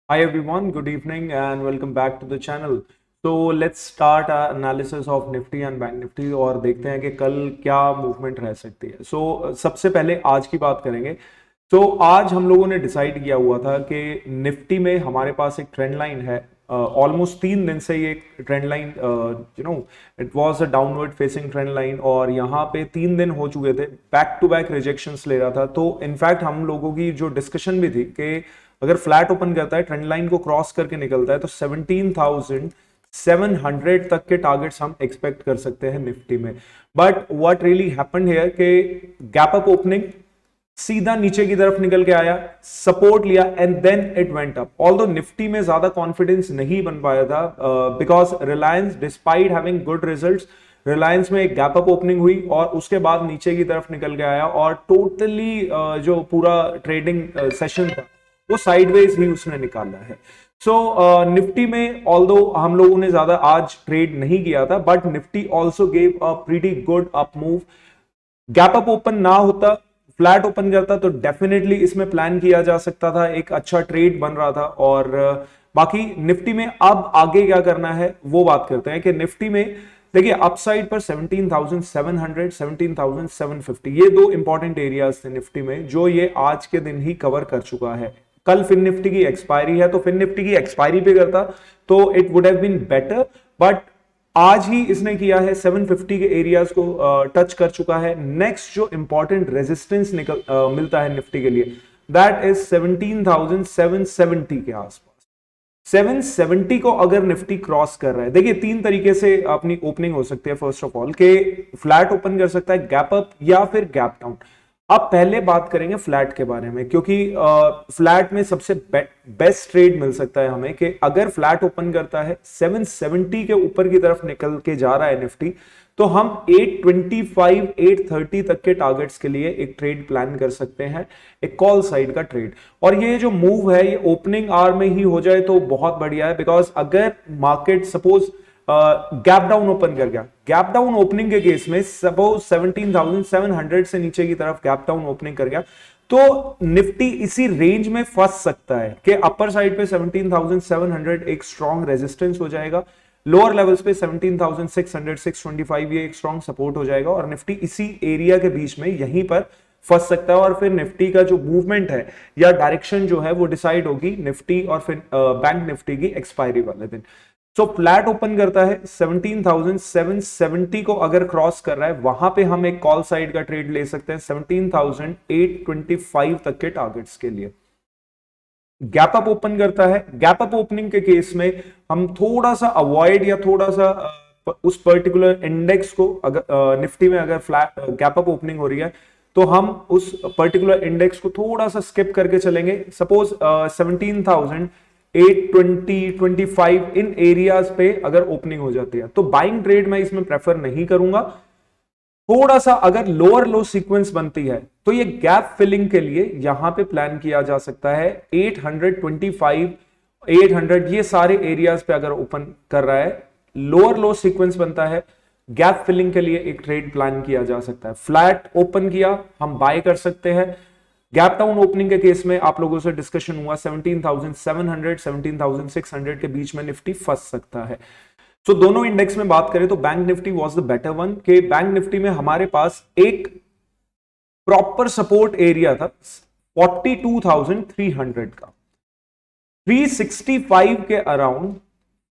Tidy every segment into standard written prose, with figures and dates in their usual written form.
Hi everyone, good evening and welcome back to the channel. So let's start our analysis of Nifty and Bank Nifty और देखते हैं कि कल क्या movement रह सकती है. सबसे पहले आज की बात करेंगे. आज हम लोगों ने डिसाइड किया हुआ था कि निफ्टी में हमारे पास एक ट्रेंड लाइन है. ऑलमोस्ट 3 दिन से ये trend line it was a downward facing trend line और यहाँ पे 3 दिन हो चुके थे, बैक टू बैक रिजेक्शंस ले रहा था. तो इनफैक्ट हम लोगों की जो डिस्कशन भी थी कि अगर फ्लैट ओपन करता है, ट्रेंड लाइन को क्रॉस करके निकलता है, तो 17,700 तक के टारगेट्स हम एक्सपेक्ट कर सकते हैं निफ्टी में. But what really happened here कि गैप अप ओपनिंग, सीधा नीचे की तरफ निकल के आया, सपोर्ट लिया and then it went up. Although Nifty में ज्यादा कॉन्फिडेंस नहीं बन पाया था because Reliance despite having good results, Reliance में एक गैप अप ओपनिंग हुई और उसके बाद नीचे की तरफ निकल के आया और टोटली जो पूरा ट्रेडिंग सेशन था वो साइडवेज ही उसने निकाला है. निफ्टी में ऑल्दो हम लोगों ने ज्यादा आज ट्रेड नहीं किया था, but Nifty also gave a pretty good up move. Gap up open ना होता, फ्लैट ओपन करता तो डेफिनेटली इसमें प्लान किया जा सकता था, एक अच्छा ट्रेड बन रहा था. और बाकी निफ्टी में अब आगे क्या करना है वो बात करते हैं कि निफ्टी में देखिए अपसाइड पर 17,700 17,750 ये दो इंपॉर्टेंट एरियाज थे निफ्टी में जो ये आज के दिन ही कवर कर चुका है. कल फिन निफ्टी की एक्सपायरी है तो फिन निफ्टी की एक्सपायरी पे करता तो it would have been better, but आज ही इसने किया है. 750 के एरियाज को टच कर चुका है. नेक्स्ट जो इंपॉर्टेंट रेजिस्टेंस मिलता है निफ्टी के लिए दैट इज 17,770 के आसपास. 770 को अगर निफ्टी क्रॉस कर रहा है, देखिए 3 तरीके से अपनी ओपनिंग हो सकती है. फर्स्ट ऑफ ऑल के फ्लैट ओपन कर सकता है, गैप अप या फिर गैप डाउन. अब पहले बात करेंगे फ्लैट के बारे में क्योंकि फ्लैट में सबसे बेस्ट ट्रेड मिल सकता है हमें कि अगर फ्लैट ओपन करता है 770 के ऊपर की तरफ निकल के जा रहा है निफ्टी, तो हम 825 830 तक के टारगेट्स के लिए एक ट्रेड प्लान कर सकते हैं, एक कॉल साइड का ट्रेड. और ये जो मूव है ये ओपनिंग आवर में ही हो जाए तो बहुत बढ़िया है, बिकॉज अगर market suppose gap down open कर गया, गैप डाउन ओपनिंग के केस में सपोज 17,700 से नीचे की तरफ गैप डाउन ओपनिंग कर गया तो निफ्टी इसी रेंज में फंस सकता है कि अपर साइड पे 17,700 एक स्ट्रॉन्ग रेजिस्टेंस हो जाएगा, लोअर लेवल्स पे 17,600 625 ये एक स्ट्रॉन्ग सपोर्ट हो जाएगा और निफ्टी इसी एरिया के बीच में यहीं पर फंस सकता है. और फिर निफ्टी का जो मूवमेंट है या डायरेक्शन जो है वो डिसाइड होगी निफ्टी और फिर बैंक निफ्टी की एक्सपायरी वाले दिन. फ्लैट ओपन करता है 17,770 को अगर क्रॉस कर रहा है, वहां पे हम एक कॉल साइड का ट्रेड ले सकते हैं 17,825 तक के टारगेट्स के लिए. गैप अप ओपन करता है, गैप अप ओपनिंग के केस में हम थोड़ा सा अवॉइड या थोड़ा सा उस पर्टिकुलर इंडेक्स को अगर निफ्टी में अगर फ्लैट गैप अप ओपनिंग हो रही है तो हम उस पर्टिकुलर इंडेक्स को थोड़ा सा स्किप करके चलेंगे. सपोज 17,820-25 इन एरियाज पे अगर ओपनिंग हो जाती है तो बाइंग ट्रेड मैं इसमें प्रेफर नहीं करूंगा. थोड़ा सा अगर लोअर लो सीक्वेंस बनती है तो ये गैप फिलिंग के लिए यहां पे प्लान किया जा सकता है. 825 800 ये सारे एरियाज पे अगर ओपन कर रहा है, लोअर लो सीक्वेंस बनता है, गैप फिलिंग के लिए एक ट्रेड प्लान किया जा सकता है. फ्लैट ओपन किया हम बाय कर सकते हैं. गैप डाउन ओपनिंग के केस में आप लोगों से डिस्कशन हुआ 17,700 17,600 के बीच में निफ्टी फंस सकता है. दोनों इंडेक्स में बात करें तो bank Nifty was the better one के बैंक निफ्टी में हमारे पास एक प्रॉपर सपोर्ट एरिया था 42,300 का. 365 के अराउंड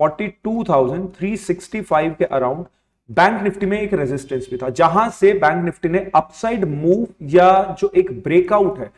42,365 के अराउंड बैंक निफ्टी में एक रेजिस्टेंस भी था जहां से बैंक निफ्टी ने अपसाइड मूव या जो एक ब्रेकआउट है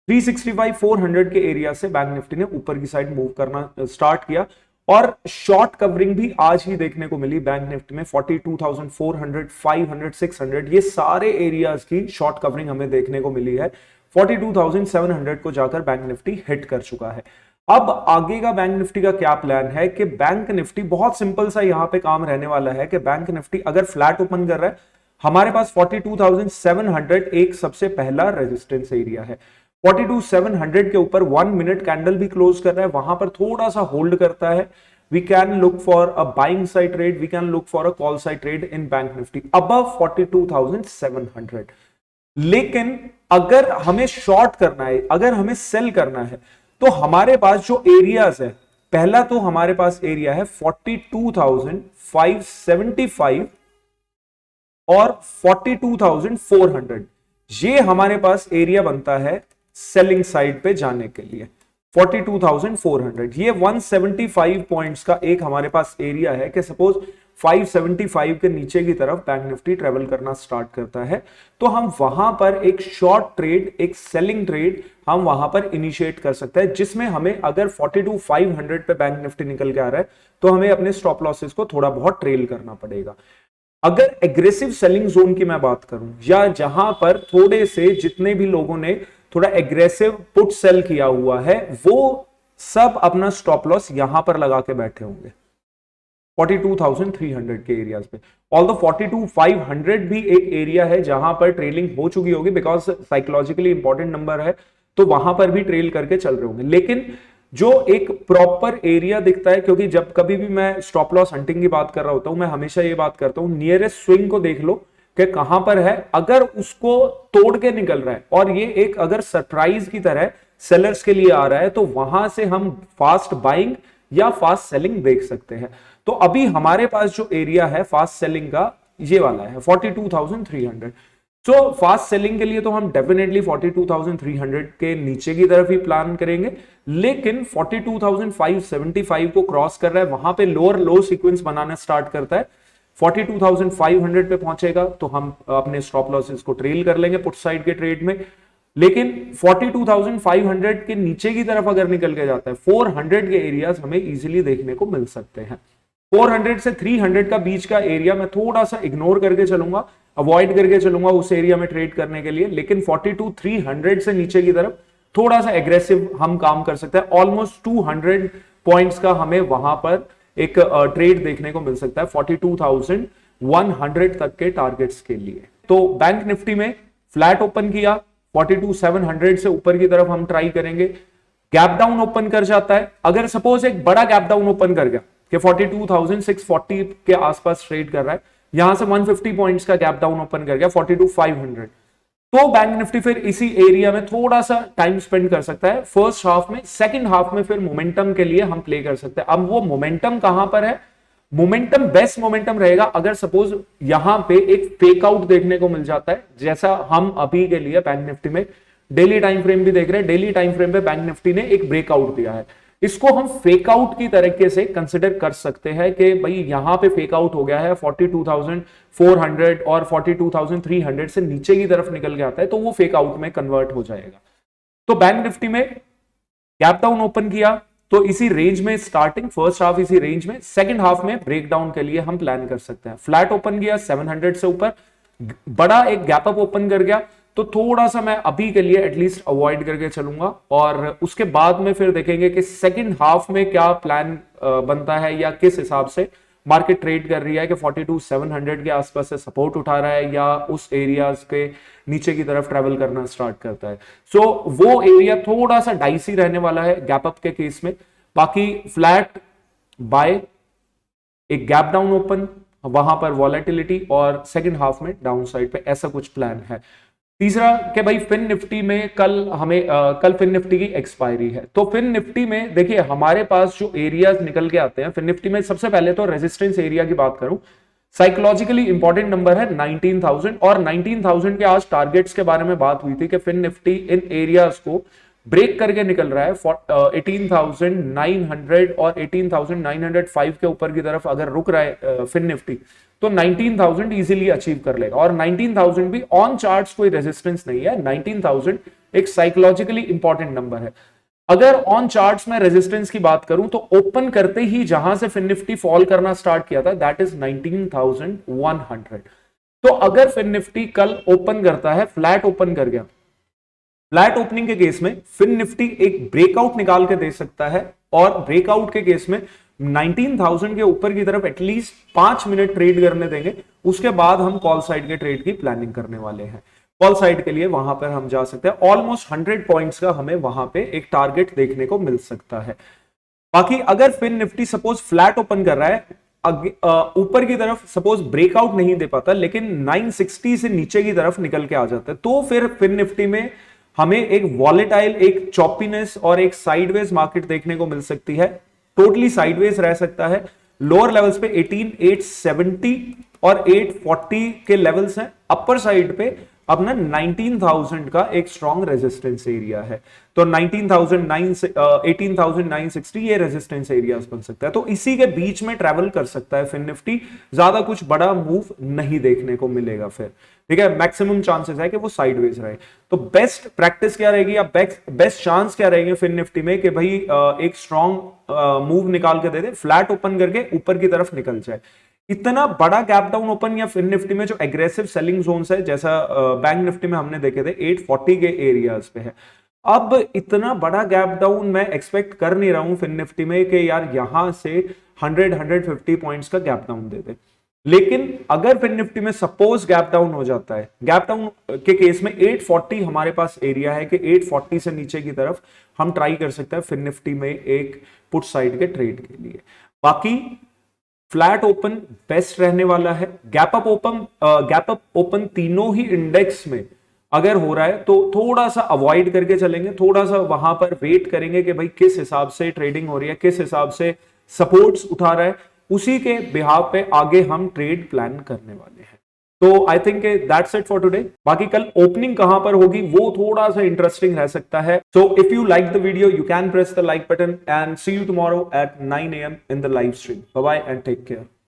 365 400 के एरिया से बैंक निफ्टी ने ऊपर की साइड मूव करना स्टार्ट किया. और शॉर्ट कवरिंग भी आज ही देखने को मिली बैंक निफ्टी में 42,400 500 600 ये सारे एरियाज की शॉर्ट कवरिंग हमें देखने को मिली है. 42,700 को जाकर बैंक निफ्टी हिट कर चुका है. अब आगे का बैंक निफ्टी का क्या प्लान है कि बैंक निफ्टी बहुत सिंपल सा यहां पे काम रहने वाला है कि बैंक निफ्टी अगर फ्लैट ओपन कर रहा है, हमारे पास 42,700 एक सबसे पहला रेजिस्टेंस एरिया है. 42,700 के ऊपर 1 मिनट कैंडल भी क्लोज कर रहा है, वहां पर थोड़ा सा होल्ड करता है. We can look for a buying side trade, we can look for a call side trade in bank Nifty above 42,700. लेकिन अगर हमें शॉर्ट करना है, अगर हमें सेल करना है तो हमारे पास जो एरियाज है, पहला तो हमारे पास एरिया है 42,575 और 42,400, ये हमारे पास एरिया बनता है सेलिंग साइड पे जाने के लिए 42,400। ये 175 पॉइंट्स का एक हमारे पास एरिया है कि सपोज 575 के नीचे की तरफ बैंक निफ्टी ट्रेवल करना स्टार्ट करता है, तो हम वहां पर एक शॉर्ट ट्रेड, एक सेलिंग ट्रेड हम वहां पर इनिशिएट कर सकते हैं, जिसमें हमें अगर 42,500 पे बैंक निफ्टी निकल के आ रहा है तो हमें अपने स्टॉप लॉसेस को थोड़ा बहुत ट्रेल करना पड़ेगा। अगर एग्रेसिव सेलिंग जोन की मैं बात करूं, या जहां पर थोड़े से जितने भी लोगों ने थोड़ा एग्रेसिव पुट सेल किया हुआ है, वो सब अपना स्टॉप लॉस यहां पर लगा के बैठे होंगे 42,300 के एरियाज पे। ऑल्दो 42,500 भी एक एरिया है जहां पर ट्रेलिंग हो चुकी होगी, बिकॉज साइकोलॉजिकली इंपॉर्टेंट नंबर है, तो वहां पर भी ट्रेल करके चल रहे होंगे। लेकिन जो एक प्रॉपर एरिया दिखता है, क्योंकि जब कभी भी मैं स्टॉप लॉस हंटिंग की बात कर रहा होता हूं, मैं हमेशा ये बात करता हूं नियरेस्ट स्विंग को देख लो कि कहां पर है। अगर उसको तोड़ के निकल रहा है और ये एक अगर सरप्राइज की तरह सेलर्स के लिए आ रहा है, तो वहां से हम फास्ट बाइंग या फास्ट सेलिंग देख सकते हैं। तो अभी हमारे पास जो एरिया है फास्ट सेलिंग का, ये वाला है 42,300। तो फास्ट सेलिंग के लिए तो हम डेफिनेटली 42,300 के नीचे की तरफ ही प्लान करेंगे, लेकिन 42,575 को क्रॉस कर रहा है, वहां पे लोअर लो सीक्वेंस बनाना स्टार्ट करता है, 42,500 पे पहुंचेगा तो हम अपने स्टॉप लॉसेस को ट्रेल कर लेंगे पुट साइड के ट्रेड में। लेकिन 42,500 के नीचे की तरफ अगर निकल के जाता है, 400 के एरियाज हमें इजीली देखने को मिल सकते हैं। 400 से 300 का बीच का एरिया मैं थोड़ा सा इग्नोर करके चलूंगा, अवॉइड करके चलूंगा उस एरिया में ट्रेड करने के लिए। लेकिन 42,300 से नीचे की तरफ थोड़ा सा एग्रेसिव हम काम कर सकते हैं। ऑलमोस्ट 200 पॉइंट्स का हमें वहां पर एक ट्रेड देखने को मिल सकता है 42,100 तक के टारगेट्स के लिए। तो बैंक निफ्टी में फ्लैट ओपन किया, 42,700 से ऊपर की तरफ हम ट्राई करेंगे। गैप डाउन ओपन कर जाता है, अगर सपोज एक बड़ा गैप डाउन ओपन कर गया कि 42,640 के आसपास ट्रेड कर रहा है, यहां से 150 पॉइंट्स का गैप डाउन ओपन कर गया 42,500, तो बैंक निफ्टी फिर इसी एरिया में थोड़ा सा टाइम स्पेंड कर सकता है फर्स्ट हाफ में। सेकंड हाफ में फिर मोमेंटम के लिए हम प्ले कर सकते हैं। अब वो मोमेंटम कहां पर है, मोमेंटम बेस्ट मोमेंटम रहेगा अगर सपोज यहां पे एक फेक आउट देखने को मिल जाता है, जैसा हम अभी के लिए बैंक निफ्टी में डेली टाइम फ्रेम भी देख रहे हैं। डेली टाइम फ्रेम पे बैंक निफ्टी ने एक ब्रेकआउट दिया है, इसको हम फेक आउट की तरीके से कंसिडर कर सकते हैं कि भाई यहां पे फेक आउट हो गया है 42,400 और 42,300 से नीचे की तरफ निकल के आता है, तो वो फेक आउट में कन्वर्ट हो जाएगा। तो बैंक निफ्टी में गैप डाउन ओपन किया तो इसी रेंज में स्टार्टिंग फर्स्ट हाफ इसी रेंज में, सेकंड हाफ में ब्रेकडाउन के लिए हम प्लान कर सकते हैं। फ्लैट ओपन किया 700 से ऊपर, बड़ा एक गैप अप ओपन कर गया, तो थोड़ा सा मैं अभी के लिए एटलीस्ट अवॉइड करके चलूंगा और उसके बाद में फिर देखेंगे कि सेकंड हाफ में क्या प्लान बनता है या किस हिसाब से मार्केट ट्रेड कर रही है कि 42,700 के आसपास से सपोर्ट उठा रहा है या उस एरियाज के नीचे की तरफ ट्रेवल करना स्टार्ट करता है। सो वो एरिया थोड़ा सा डाइसी रहने वाला है गैप अप के केस में। बाकी फ्लैट बाय, एक गैप डाउन ओपन, वहां पर वॉलेटिलिटी और सेकंड हाफ में डाउन साइड पे, ऐसा कुछ प्लान है। तीसरा कि भाई फिन निफ्टी में कल हमें कल फिन निफ्टी की एक्सपायरी है, तो फिन निफ्टी में देखिए हमारे पास जो एरियाज निकल के आते हैं फिन निफ्टी में, सबसे पहले तो रेजिस्टेंस एरिया की बात करूं, साइकोलॉजिकली इंपॉर्टेंट नंबर है 19,000 और 19,000 के आज टारगेट्स के बारे में बात हुई थी कि फिन निफ्टी इन एरियाज को ब्रेक करके निकल रहा है 18,900 और 18,905 के ऊपर की तरफ अगर रुक रहा है फिन निफ्टी, तो 19,000 इजीली अचीव कर लेगा। और 19,000 भी ऑन चार्ट्स कोई रेजिस्टेंस नहीं है, 19,000 एक साइकोलॉजिकली इंपॉर्टेंट नंबर है। अगर ऑन चार्ट्स में रेजिस्टेंस की बात करूं तो ओपन करते ही जहां से फिन निफ्टी फॉल करना स्टार्ट किया था दैट इज 19,100। तो अगर फिन निफ्टी कल ओपन करता है, फ्लैट ओपन कर गया, फ्लैट ओपनिंग के केस में फिन निफ्टी एक ब्रेकआउट निकाल के दे सकता है और ब्रेकआउट के केस में 19,000 के ऊपर की तरफ एटलीस्ट 5 मिनट ट्रेड करने देंगे, उसके बाद हम कॉल साइड के ट्रेड की प्लानिंग करने वाले हैं। कॉल साइड के लिए वहां पर हम जा सकते हैं, ऑलमोस्ट 100 पॉइंट्स का हमें वहां पे एक टारगेट देखने को मिल सकता है। बाकी अगर Fin Nifty suppose flat open कर रहा है, ऊपर की तरफ सपोज ब्रेकआउट नहीं दे पाता लेकिन 960 से नीचे की तरफ निकल के आ जाता है, तो फिर फिन निफ्टी में हमें एक वॉलेटाइल, एक चॉपीनेस और एक साइडवेज मार्केट देखने को मिल सकती है। टोटली साइडवेज रह सकता है। लोअर लेवल्स पे 18,870 और 840 के लेवल्स हैं। अपर साइड पे अपना 19,000 का एक स्ट्रॉन्ग रेजिस्टेंस एरिया है। तो 18,960 ये रेजिस्टेंस एरिया बन सकता है। तो इसी के बीच में ट्रैवल कर सकता है फिर निफ्टी, ज्यादा कुछ बड़ा मूव नहीं देखने को मिलेगा फिर, ठीक है। मैक्सिमम चांसेस है कि वो साइडवेज रहे। तो बेस्ट प्रैक्टिस क्या रहेगी या बेस्ट चांस क्या रहेंगे फिर निफ्टी में कि भाई एक स्ट्रॉन्ग मूव निकाल के दे दे, फ्लैट ओपन करके ऊपर की तरफ निकल जाए। इतना बड़ा गैप डाउन ओपन या फिर निफ्टी में जो एग्रेसिव सेलिंग जोन्स है, जैसा बैंक निफ्टी में हमने देखे थे 840 के एरियाज पे है। अब इतना बड़ा गैप डाउन मैं एक्सपेक्ट कर नहीं रहा हूं फिर निफ्टी में कि यार यहां से 100-150 पॉइंट्स का गैप डाउन दे दे। लेकिन अगर फिर निफ्टी में सपोज गैप डाउन हो जाता है, गैप डाउन के केस में 840 हमारे पास एरिया है कि 840 से नीचे की तरफ हम ट्राई कर सकते हैं फिर निफ्टी में एक पुट साइड के ट्रेड के लिए। बाकी फ्लैट ओपन बेस्ट रहने वाला है। गैप अप ओपन तीनों ही इंडेक्स में अगर हो रहा है तो थोड़ा सा अवॉइड करके चलेंगे, थोड़ा सा वहां पर वेट करेंगे कि भाई किस हिसाब से ट्रेडिंग हो रही है, किस हिसाब से सपोर्ट्स उठा रहा है, उसी के बिहाव पे आगे हम ट्रेड प्लान करने वाले हैं। तो I think that's it for today. बाकी कल ओपनिंग कहां पर होगी वो थोड़ा सा इंटरेस्टिंग रह सकता है। So if you like the video you can press the like button and see you tomorrow at 9 AM in the live stream. Bye bye and take care.